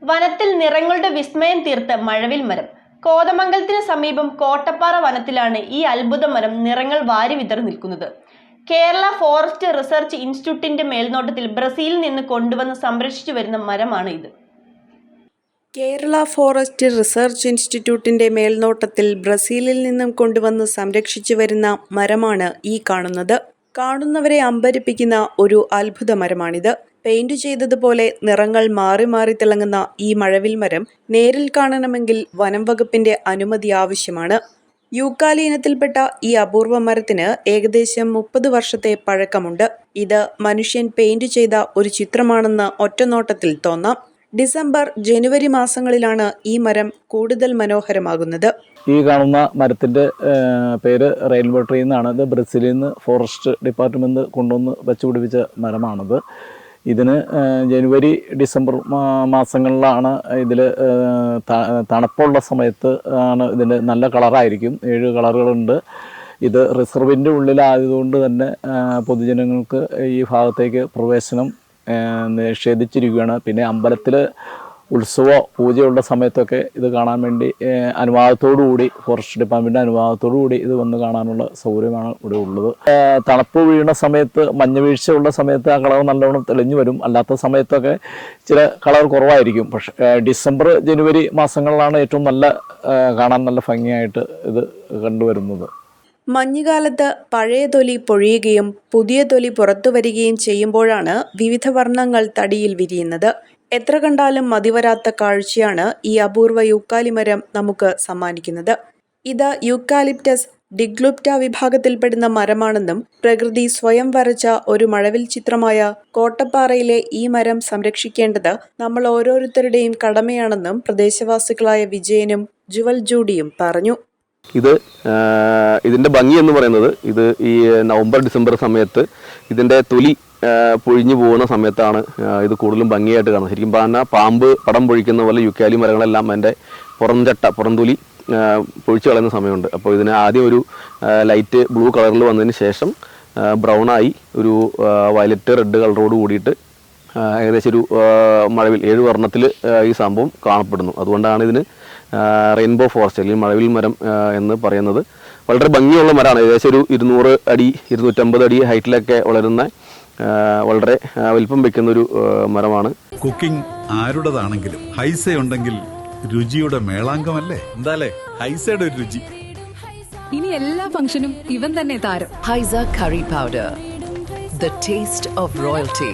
വനത്തിൽ നിറങ്ങളുടെ വിസ്മയം തീർത്ത മഴവിൽ മരം. കോതമംഗലത്തിന് സമീപം കോട്ടപ്പാറ വനത്തിലാണ് ഈ അത്ഭുത മരം നിറങ്ങൾ വാരി വിതറി നിൽക്കുന്നത്. കേരള ഫോറസ്റ്റ് റിസർച്ച് ഇൻസ്റ്റിറ്റ്യൂട്ടിന്റെ മേൽനോട്ടത്തിൽ ബ്രസീലിൽ നിന്ന് കൊണ്ടുവന്ന് സംരക്ഷിച്ചു വരുന്ന മരമാണ് ഇത്. കേരള ഫോറസ്റ്റ് റിസർച്ച് ഇൻസ്റ്റിറ്റ്യൂട്ടിന്റെ മേൽനോട്ടത്തിൽ ബ്രസീലിൽ നിന്നും കൊണ്ടുവന്ന് സംരക്ഷിച്ചു വരുന്ന മരമാണ് ഈ കാണുന്നത്. കാണുന്നവരെ അമ്പരിപ്പിക്കുന്ന ഒരു അത്ഭുത മരമാണിത്. പെയിന്റ് ചെയ്തതുപോലെ നിറങ്ങൾ മാറി മാറി തിളങ്ങുന്ന ഈ മഴവിൽ മരം നേരിൽ കാണണമെങ്കിൽ വനം വകുപ്പിന്റെ അനുമതി ആവശ്യമാണ്. യൂക്കാലി ഇനത്തിൽപ്പെട്ട ഈ അപൂർവ മരത്തിന് ഏകദേശം 30 വർഷത്തെ പഴക്കമുണ്ട്. ഇത് മനുഷ്യൻ പെയിന്റ് ചെയ്ത ഒരു ചിത്രമാണെന്ന് ഒറ്റനോട്ടത്തിൽ തോന്നാം. ഡിസംബർ, ജനുവരി മാസങ്ങളിലാണ് ഈ മരം കൂടുതൽ മനോഹരമാകുന്നത്. ഈ കാണുന്ന മരത്തിൻ്റെ പേര് റെയിൻബോ ട്രീ എന്നാണ്. ഇത് ബ്രസീലിൽ നിന്ന് ഫോറസ്റ്റ് ഡിപ്പാർട്ട്മെൻറ്റ് കൊണ്ടുവന്ന് വെച്ചുപിടിപ്പിച്ച മരമാണിത്. ഇതിന് ജനുവരി, ഡിസംബർ മാസങ്ങളിലാണ് ഇതിൽ തണുപ്പുള്ള സമയത്ത് ആണ് ഇതിൻ്റെ നല്ല കളറായിരിക്കും. 7 കളറുകളുണ്ട്. ഇത് റിസർവിൻ്റെ ഉള്ളിലായതുകൊണ്ട് തന്നെ പൊതുജനങ്ങൾക്ക് ഈ ഭാഗത്തേക്ക് പ്രവേശനം നിഷേധിച്ചിരിക്കുകയാണ്. പിന്നെ അമ്പലത്തിൽ ഉത്സവമോ പൂജയുള്ള സമയത്തൊക്കെ ഇത് കാണാൻ വേണ്ടി അനുവാദത്തോടുകൂടി ഫോറസ്റ്റ് ഡിപ്പാർട്ട്മെൻറ്റിൻ്റെ അനുവാദത്തോടുകൂടി ഇത് വന്ന് കാണാനുള്ള സൗകര്യമാണ് ഇവിടെ ഉള്ളത്. തണുപ്പ് വീഴുന്ന സമയത്ത്, മഞ്ഞ വീഴ്ച ഉള്ള സമയത്ത് ആ കളർ നല്ലവണ്ണം തെളിഞ്ഞു വരും. അല്ലാത്ത സമയത്തൊക്കെ ചില കളർ കുറവായിരിക്കും. പക്ഷേ ഡിസംബർ, ജനുവരി മാസങ്ങളിലാണ് ഏറ്റവും കാണാൻ നല്ല ഭംഗിയായിട്ട് ഇത് കണ്ടുവരുന്നത്. മഞ്ഞുകാലത്ത് പഴയ തൊലി പൊഴിയുകയും പുതിയ തൊലി പുറത്തു വരികയും ചെയ്യുമ്പോഴാണ് വിവിധ വർണ്ണങ്ങൾ തടിയിൽ വിരിയുന്നത്. എത്ര കണ്ടാലും മതിവരാത്ത കാഴ്ചയാണ് ഈ അപൂർവ യൂക്കാലി മരം നമുക്ക് സമ്മാനിക്കുന്നത്. ഇത് യൂക്കാലിപ്റ്റസ് ഡിഗ്ലുപ്റ്റ വിഭാഗത്തിൽപ്പെടുന്ന മരമാണെന്നും പ്രകൃതി സ്വയം വരച്ച ഒരു മഴവിൽ ചിത്രമായ കോട്ടപ്പാറയിലെ ഈ മരം സംരക്ഷിക്കേണ്ടത് നമ്മൾ ഓരോരുത്തരുടെയും കടമയാണെന്നും പ്രദേശവാസികളായ വിജയനും ജുവൽ ജൂഡിയും പറഞ്ഞു. ഇതിൻ്റെ ഭംഗി എന്ന് പറയുന്നത്, ഇത് ഈ നവംബർ, ഡിസംബർ സമയത്ത് ഇതിൻ്റെ തൊലി പൊഴിഞ്ഞു പോകുന്ന സമയത്താണ് ഇത് കൂടുതലും ഭംഗിയായിട്ട് കാണുന്നത്. ശരിക്കും പറഞ്ഞാൽ പാമ്പ് പടം പൊഴിക്കുന്ന പോലെ യുക്കാലി മരങ്ങളെല്ലാം അതിൻ്റെ പുറംതൊലി പൊഴിച്ചു കളയുന്ന സമയമുണ്ട്. അപ്പോൾ ഇതിന് ആദ്യം ഒരു ലൈറ്റ് ബ്ലൂ കളറിൽ വന്നതിന് ശേഷം ബ്രൗണായി ഒരു വയലറ്റ് റെഡ് കളറോട് കൂടിയിട്ട് ഏകദേശം ഒരു മഴവിൽ 7 വർണ്ണത്തിൽ ഈ സംഭവം കാണപ്പെടുന്നു. അതുകൊണ്ടാണ് ഇതിന് റെയിൻബോ ഫോറസ്റ്റ് അല്ലെങ്കിൽ മഴവിൽ മരം എന്ന് പറയുന്നത്. വളരെ ഭംഗിയുള്ള മരമാണ്. ഏകദേശം ഒരു 200 അടി 250 അടി ഹൈറ്റിലൊക്കെ വളരുന്ന വളരെ വലിപ്പം വെക്കുന്ന ഒരു മരമാണ്. കുക്കിംഗ് ആരുടേതാണെങ്കിലും ഹൈസ ഉണ്ടെങ്കിൽ രുചിയുടെ മേളാങ്കമല്ലേ? എന്താലേ ഹൈസയുടെ ഒരു രുചി. ഇനി എല്ലാ ഫംഗ്ഷനും ഇവൻ തന്നെ താരം. Haiza curry powder, the taste of royalty.